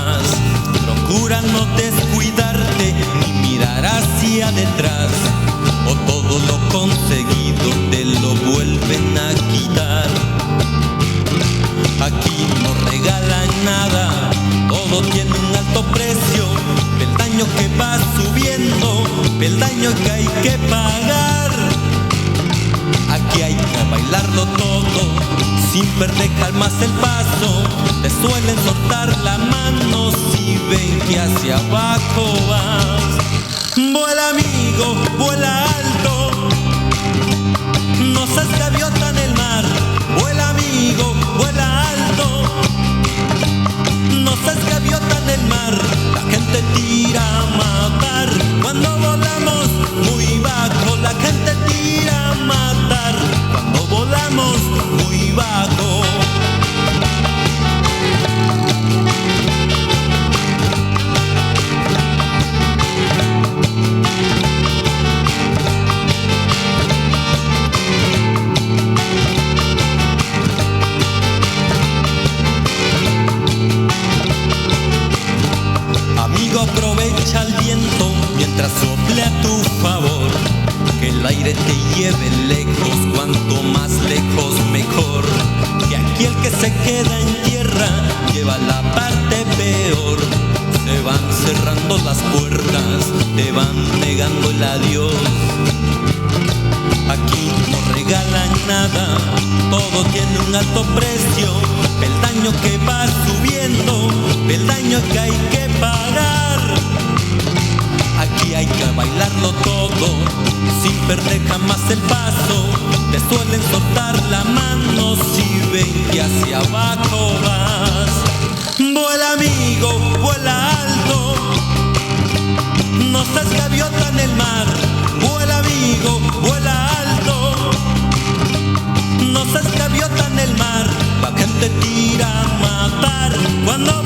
más. Procura no descuidarte ni mirar hacia detrás, o todo lo conseguido te lo vuelven a quitar. Aquí no regalan nada, todo tiene un alto precio, peldaño que va subiendo, peldaño que hay que pagar. Aquí hay que bailarlo todo, sin perder jamás el paso. Te suelen soltar la mano si ven que hacia abajo vas. Vuela amigo, vuela alto, no seas gaviota en el mar. Vuela amigo, vuela alto, no seas gaviota en el mar. La gente tira a matar cuando volamos muy bajo. La gente tira a matar cuando volamos muy bajo. Aprovecha el viento mientras sople a tu favor, que el aire te lleve lejos, cuanto más lejos mejor. Que aquí el que se queda en tierra lleva la parte peor. Se van cerrando las puertas, te van negando el adiós. Aquí no regalan nada, todo tiene un alto precio, peldaño que va subiendo, peldaño que hay que pagar. Aquí hay que bailarlo todo, sin perder jamás el paso. Te suelen soltar la mano si ven que hacia abajo vas. Vuela amigo, vuela alto, no seas gaviota en el mar. Vuela amigo, vuela alto, no seas gaviota en el mar. La gente tira a matar cuando